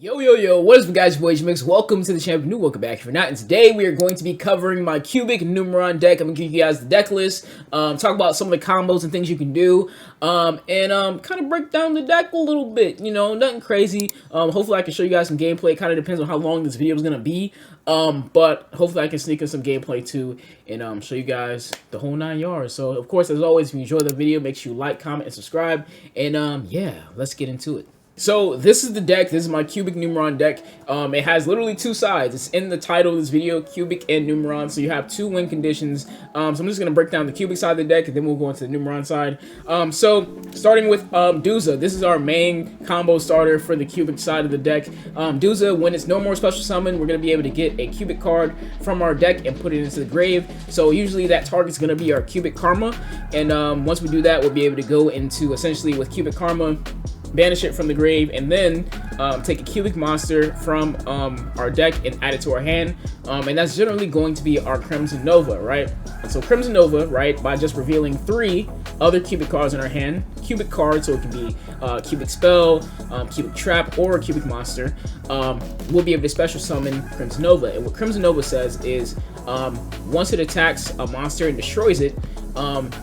Yo, what is up guys, boys, Mix. Welcome to the channel, new welcome back. If you're not, and today we are going to be covering my cubic Numeron deck. I'm going to give you guys the deck list, talk about some of the combos and things you can do, and kind of break down the deck a little bit, you know, nothing crazy. Hopefully I can show you guys some gameplay. It kind of depends on how long this video is going to be, but hopefully I can sneak in some gameplay too, and show you guys the whole 9 yards. So, of course, as always, if you enjoy the video, make sure you like, comment, and subscribe, and yeah, let's get into it. So this is the deck. This is my cubic Numeron deck. It has literally two sides. It's in the title of this video, cubic and Numeron. So you have two win conditions. So I'm just going to break down the cubic side of the deck, and then we'll go into the Numeron side. So starting with Duel. This is our main combo starter for the cubic side of the deck. Duel, when it's no more special summon, we're going to be able to get a cubic card from our deck and put it into the grave. So usually that target's going to be our cubic karma. And once we do that, we'll be able to go into essentially with cubic karma, banish it from the grave, and then take a cubic monster from our deck and add it to our hand, and that's generally going to be our Crimson Nova, right? And so Crimson Nova, right, by just revealing 3 other cubic cards in our hand, cubic card, so it can be cubic spell, cubic trap, or a cubic monster, we'll be able to special summon Crimson Nova. And what Crimson Nova says is once it attacks a monster and destroys it,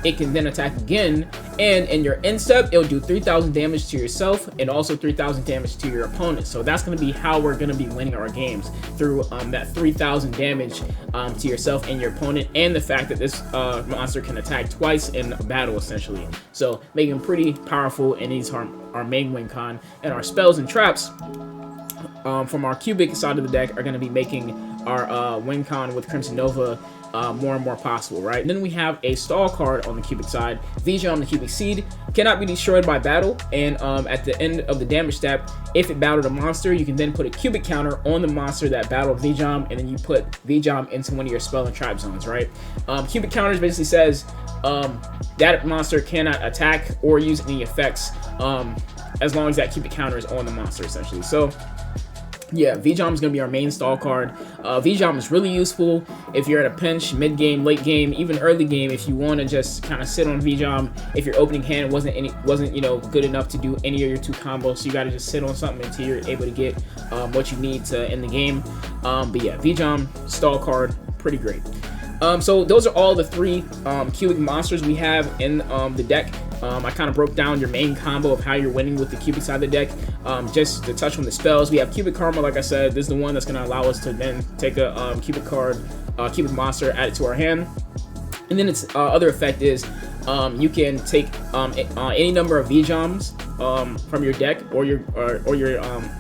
it can then attack again, and in your end step, it'll do 3,000 damage to yourself and also 3,000 damage to your opponent. So that's going to be how we're going to be winning our games, through that 3,000 damage to yourself and your opponent, and the fact that this monster can attack twice in a battle, essentially. So making him pretty powerful, and he's our main win con. And our spells and traps from our cubic side of the deck are going to be making our win con with Crimson Nova more and more possible, right? And then we have a stall card on the cubic side. Yugioh, the cubic seed, cannot be destroyed by battle, and at the end of the damage step, if it battled a monster, you can then put a cubic counter on the monster that battled Yugioh, and then you put Yugioh into one of your spell and trap zones, right? Cubic counters basically says that monster cannot attack or use any effects as long as that cubic counter is on the monster, essentially. So yeah, Yugioh is going to be our main stall card. Yugioh is really useful if you're at a pinch, mid-game, late game, even early game, if you want to just kind of sit on Yugioh. If your opening hand wasn't you know, good enough to do any of your 2 combos, so you got to just sit on something until you're able to get what you need to end the game. But yeah, Yugioh, stall card, pretty great. So those are all the 3 cubic monsters we have in the deck. I kind of broke down your main combo of how you're winning with the cubic side of the deck. Just to touch on the spells, we have cubic karma. Like I said, this is the one that's going to allow us to then take a cubic card, cubic monster, add it to our hand. And then its other effect is you can take any number of Yugiohs from your deck or your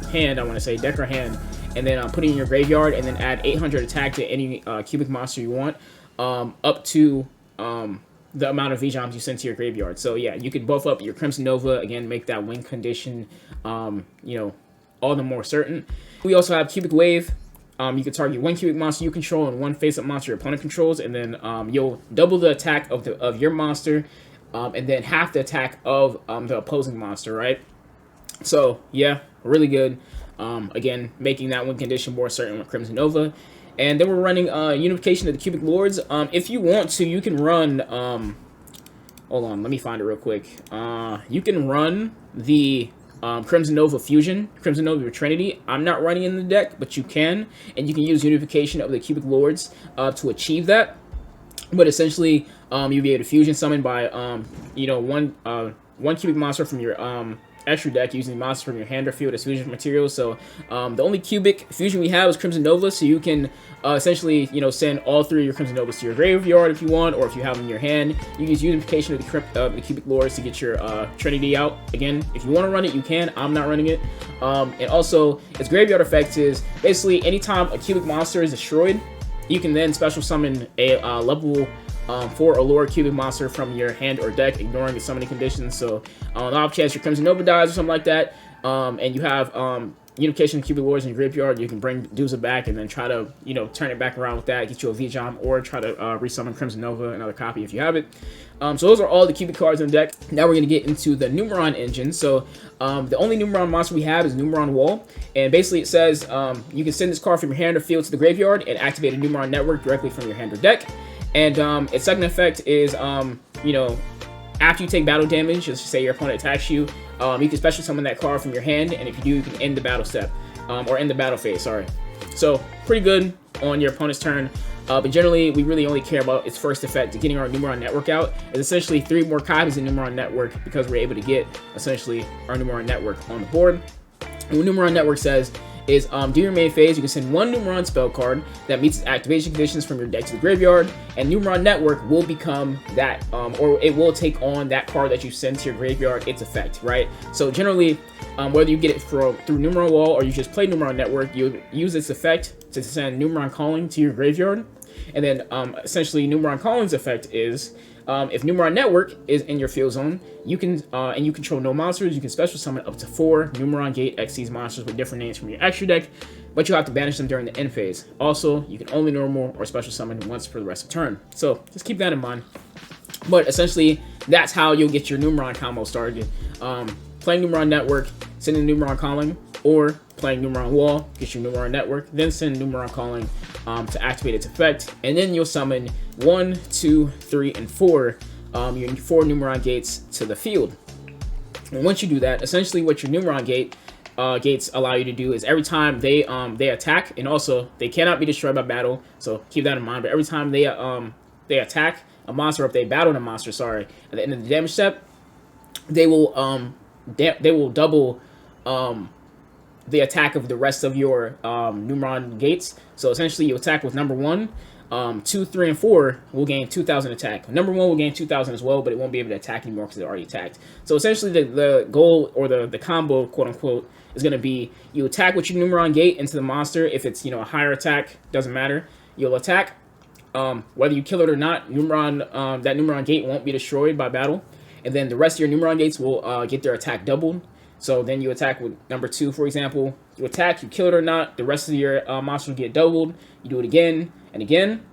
hand. I want to say deck or hand, and then put it in your graveyard, and then add 800 attack to any cubic monster you want, up to the amount of Yugiohs you send to your graveyard. So yeah, you can buff up your Crimson Nova, again, make that win condition, you know, all the more certain. We also have cubic wave. You can target 1 cubic monster you control and 1 face-up monster your opponent controls, and then you'll double the attack of your monster, and then half the attack of the opposing monster, right? So yeah, really good. Again, making that win condition more certain with Crimson Nova. And then we're running Unification of the Cubic Lords. If you want to, you can run... hold on, let me find it real quick. You can run the Crimson Nova Fusion, Crimson Nova Trinity. I'm not running in the deck, but you can. And you can use Unification of the Cubic Lords to achieve that. But essentially, you'll be able to fusion summon by, you know, one cubic monster from your extra deck using monsters from your hand or field as fusion materials. So the only cubic fusion we have is Crimson Nova, so you can essentially, you know, send all 3 of your Crimson Novas to your graveyard if you want, or if you have them in your hand. You can use Unification of the Cubic Lords to get your Trinity out. Again, if you want to run it, you can. I'm not running it. And also, its graveyard effect is basically anytime a cubic monster is destroyed, you can then special summon a level 4 or lower cubic monster from your hand or deck, ignoring the summoning conditions. So on the off chance your Crimson Nova dies or something like that, and you have Unification of Cubic Lords in your graveyard, you can bring Duel back and then try to, you know, turn it back around with that, get you a Yugioh, or try to resummon Crimson Nova, another copy if you have it. So those are all the cubic cards in the deck. Now we're going to get into the Numeron engine. So the only Numeron monster we have is Numeron Wall, and basically it says you can send this card from your hand or field to the graveyard and activate a Numeron network directly from your hand or deck. And its second effect is, you know, after you take battle damage, let's just say your opponent attacks you, you can special summon that card from your hand, and if you do, you can end the battle step. or in the battle phase, sorry. So pretty good on your opponent's turn. But generally, we really only care about its first effect, getting our Numeron network out. It's essentially 3 more copies of Numeron network because we're able to get essentially our Numeron network on the board. And what Numeron network says is do your main phase, you can send 1 Numeron spell card that meets its activation conditions from your deck to the graveyard, and Numeron network will become that, or it will take on that card that you send to your graveyard, its effect, right? So generally, whether you get it through Numeron Wall or you just play Numeron network, you use its effect to send Numeron Calling to your graveyard. And then essentially Numeron Calling's effect is if Numeron Network is in your field zone, you can and you control no monsters, you can special summon up to 4 Numeron Gate Xyz monsters with different names from your extra deck, but you have to banish them during the end phase. Also, you can only normal or special summon once for the rest of the turn. So just keep that in mind. But essentially, that's how you'll get your Numeron combo started. Playing Numeron Network, sending Numeron Calling, or playing Numeron Wall, get your Numeron Network, then send Numeron Calling to activate its effect, and then you'll summon 1, 2, 3, and 4 your 4 Numeron gates to the field. And once you do that, essentially what your Numeron gates allow you to do is every time they attack, and also they cannot be destroyed by battle, so keep that in mind. But every time they attack a monster, or if they battle a monster, sorry, at the end of the damage step, they will double the attack of the rest of your Numeron gates. So essentially, you attack with number 1, 2, 3, and 4 will gain 2,000 attack. Number 1 will gain 2,000 as well, but it won't be able to attack anymore because it already attacked. So essentially, the goal or the combo, quote unquote, is going to be you attack with your Numeron gate into the monster. If it's a higher attack, doesn't matter. You'll attack. Whether you kill it or not, that Numeron gate won't be destroyed by battle, and then the rest of your Numeron gates will get their attack doubled. So then you attack with number 2, for example. You attack, you kill it or not, the rest of your monsters get doubled. You do it again and again.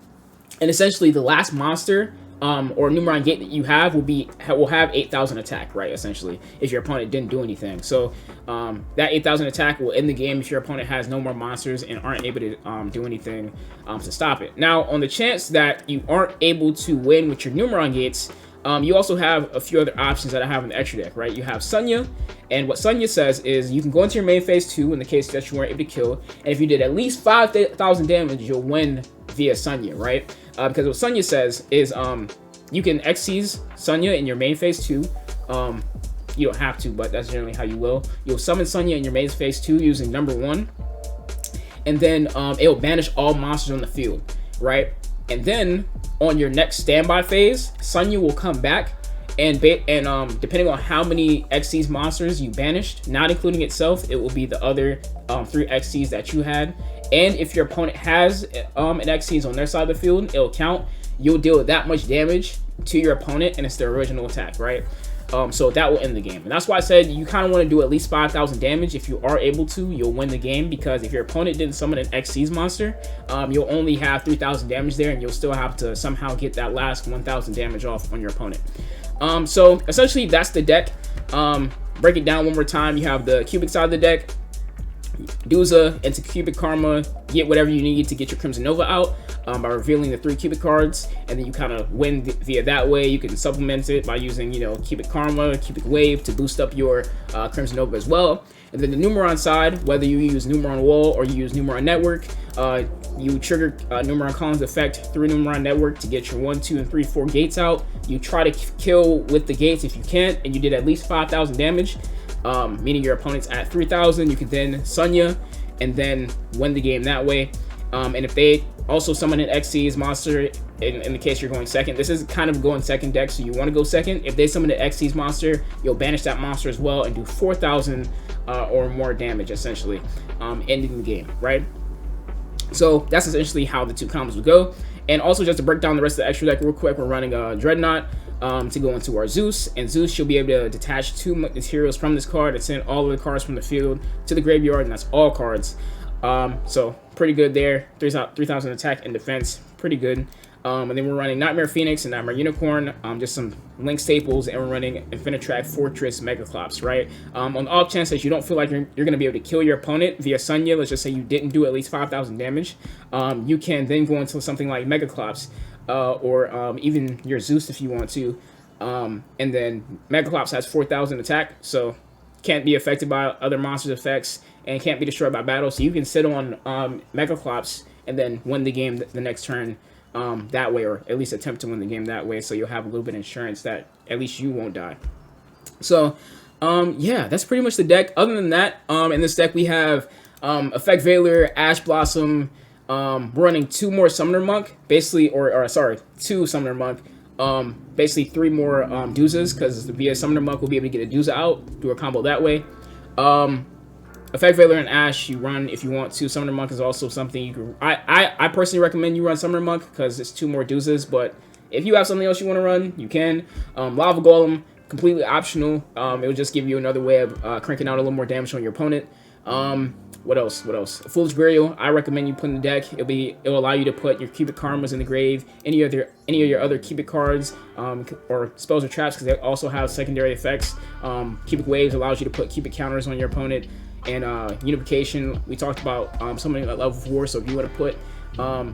And essentially the last monster or Numeron gate that you have will have 8,000 attack, right, essentially, if your opponent didn't do anything. So that 8,000 attack will end the game if your opponent has no more monsters and aren't able to do anything to stop it. Now, on the chance that you aren't able to win with your Numeron gates, you also have a few other options that I have in the extra deck, right? You have Sunya, and what Sunya says is you can go into your main phase 2 in the case that you weren't able to kill, and if you did at least 5,000 damage, you'll win via Sunya, right? Because what Sunya says is you can Xyz Sunya in your main phase 2. You don't have to, but that's generally how you will. You'll summon Sunya in your main phase 2 using number 1, and then it will banish all monsters on the field, right? And then on your next standby phase, Sunya will come back, and depending on how many Xyz monsters you banished, not including itself, it will be the other 3 Xyz that you had. And if your opponent has an Xyz on their side of the field, it'll count. You'll deal that much damage to your opponent, and it's their original attack, right? So that will end the game. And that's why I said you kind of want to do at least 5,000 damage. If you are able to, you'll win the game, because if your opponent didn't summon an Xyz monster, you'll only have 3,000 damage there, and you'll still have to somehow get that last 1,000 damage off on your opponent. So essentially that's the deck. Break it down one more time. You have the cubic side of the deck. Duza into Cubic Karma, get whatever you need to get your Crimson Nova out by revealing the 3 Cubic cards, and then you kind of win via that way. You can supplement it by using, Cubic Karma, Cubic Wave to boost up your Crimson Nova as well. And then the Numeron side, whether you use Numeron Wall or you use Numeron Network, you trigger Numeron Calling's effect through Numeron Network to get your 1, 2, and 3, 4 gates out. You try to kill with the gates if you can, and you did at least 5,000 damage. Meaning your opponent's at 3,000, you can then Sunya and then win the game that way. And if they also summon an Xyz monster, in the case you're going second, this is kind of going second deck, so you want to go second. If they summon an Xyz monster, you'll banish that monster as well and do 4,000 or more damage, essentially, ending the game, right? So that's essentially how the 2 combos will go. And also, just to break down the rest of the extra deck real quick, we're running a Dreadnought to go into our Zeus, and Zeus should be able to detach 2 materials from this card and send all of the cards from the field to the graveyard, and that's all cards. So pretty good there. 3,000 attack and defense, pretty good. And then we're running Nightmare Phoenix and Nightmare Unicorn, just some Link staples, and we're running Infinitrack Fortress Megaclops, right? On the off chance that you don't feel like you're going to be able to kill your opponent via Sunya, let's just say you didn't do at least 5,000 damage, you can then go into something like Megaclops, or even your Zeus if you want to. And then Megaclops has 4,000 attack, so can't be affected by other monsters' effects, and can't be destroyed by battle. So you can sit on Megaclops and then win the game the next turn that way, or at least attempt to win the game that way. So you'll have a little bit of insurance that at least you won't die. So yeah, that's pretty much the deck. Other than that, in this deck we have Effect Veiler, Ash Blossom. We're running 2 more Summoner Monk, basically, or sorry, 2 Summoner Monk. Basically 3 more Duzas, because via Summoner Monk we'll be able to get a Duza out, do a combo that way. Effect Veiler and Ash you run if you want to. Summoner Monk is also something you can. I personally recommend you run Summoner Monk because it's 2 more Duzas, but if you have something else you want to run, you can. Lava Golem, completely optional. It will just give you another way of cranking out a little more damage on your opponent. What else? Foolish Burial, I recommend you put in the deck. It'll allow you to put your Cubic Karmas in the grave, any of your other Cubic cards, or spells or traps, because they also have secondary effects. Cubic Waves allows you to put Cubic counters on your opponent, and Unification, we talked about something at level 4, so if you want to put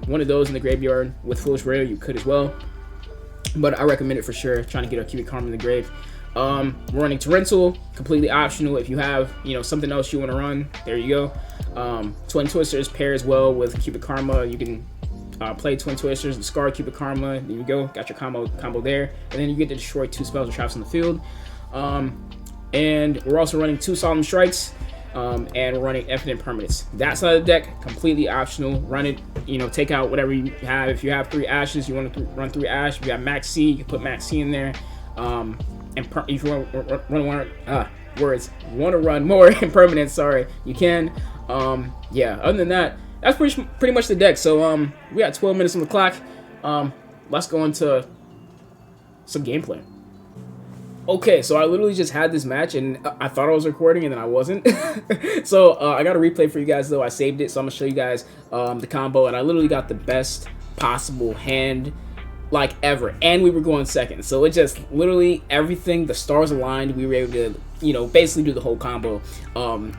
one of those in the graveyard with Foolish Burial, you could as well. But I recommend it for sure, trying to get a Cubic Karma in the grave. We're running Torrential, completely optional. If you have, something else you want to run, there you go. Twin Twisters pairs well with Cubic Karma. You can play Twin Twisters, discard Cubic Karma. There you go, got your combo there, and then you get to destroy 2 spells or traps on the field. And we're also running 2 Solemn Strikes, and we're running Infinite Permanence. That side of the deck, completely optional. Run it, take out whatever you have. If you have 3 Ashes, you want to run 3 Ash. If you got Max C, you can put Max C in there. And if you want to run more Impermanence, sorry, you can. Yeah, other than that, that's pretty much the deck. So we got 12 minutes on the clock. Let's go into some gameplay. Okay, so I literally just had this match, and I thought I was recording, and then I wasn't. So I got a replay for you guys, though. I saved it, so I'm gonna show you guys the combo, and I literally got the best possible hand like ever, and we were going second, so it just literally everything, the stars aligned. We were able to basically do the whole combo, and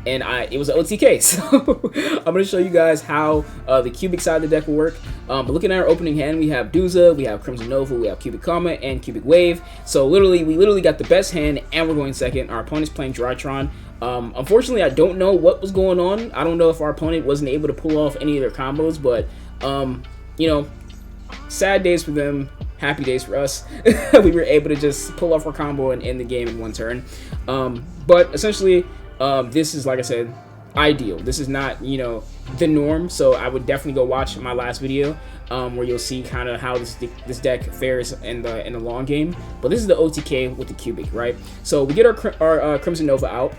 it was an OTK. So I'm gonna show you guys how the cubic side of the deck will work. But looking at our opening hand, we have Duza, we have Crimson Nova, we have Cubic Karma, and Cubic Wave. So we literally got the best hand, and we're going second. Our opponent's playing Drytron. Unfortunately, I don't know what was going on. I don't know if our opponent wasn't able to pull off any of their combos, but sad days for them, happy days for us. We were able to just pull off our combo and end the game in 1 turn. But essentially, this is, like I said, ideal. This is not, the norm, so I would definitely go watch my last video where you'll see kind of how this deck fares in the long game. But this is the OTK with the cubic, right? So we get our Crimson Nova out,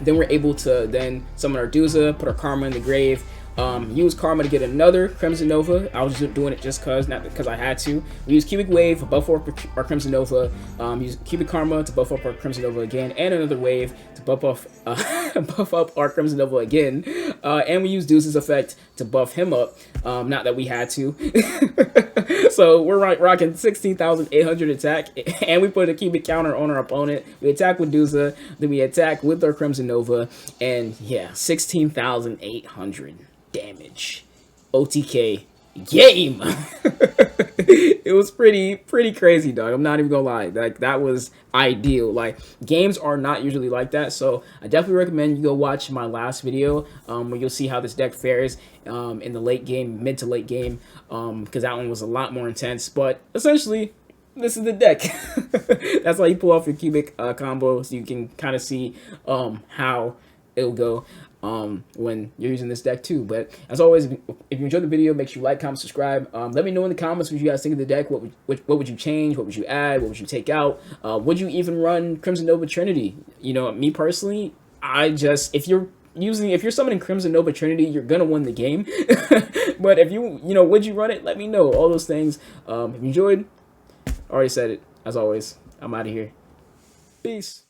then we're able to then summon our Duza, put our Karma in the grave, use Karma to get another Crimson Nova. I was just doing it just not because I had to. We use Cubic Wave to buff up our Crimson Nova. Use Cubic Karma to buff up our Crimson Nova again, and another wave to buff up our Crimson Nova again. And we use Deuce's effect to buff him up. Not that we had to. So we're rocking 16,800 attack, and we put a cubic counter on our opponent. We attack with Duza, then we attack with our Crimson Nova, and yeah, 16,800 damage. OTK game. It was pretty crazy, dog. I'm not even gonna lie. Like, that was ideal. Like, games are not usually like that, so I definitely recommend you go watch my last video where you'll see how this deck fares in the late game, mid to late game, because that one was a lot more intense. But essentially, this is the deck. That's how you pull off your cubic combo, so you can kind of see how it'll go when you're using this deck too. But as always, if you enjoyed the video, make sure you like, comment, subscribe. Let me know in the comments what you guys think of the deck. What would you change? What would you add? What would you take out? Would you even run Crimson Nova Trinity? Me personally, if you're summoning Crimson Nova Trinity, you're gonna win the game. But if would you run it? Let me know. All those things. If you enjoyed, already said it. As always, I'm out of here. Peace.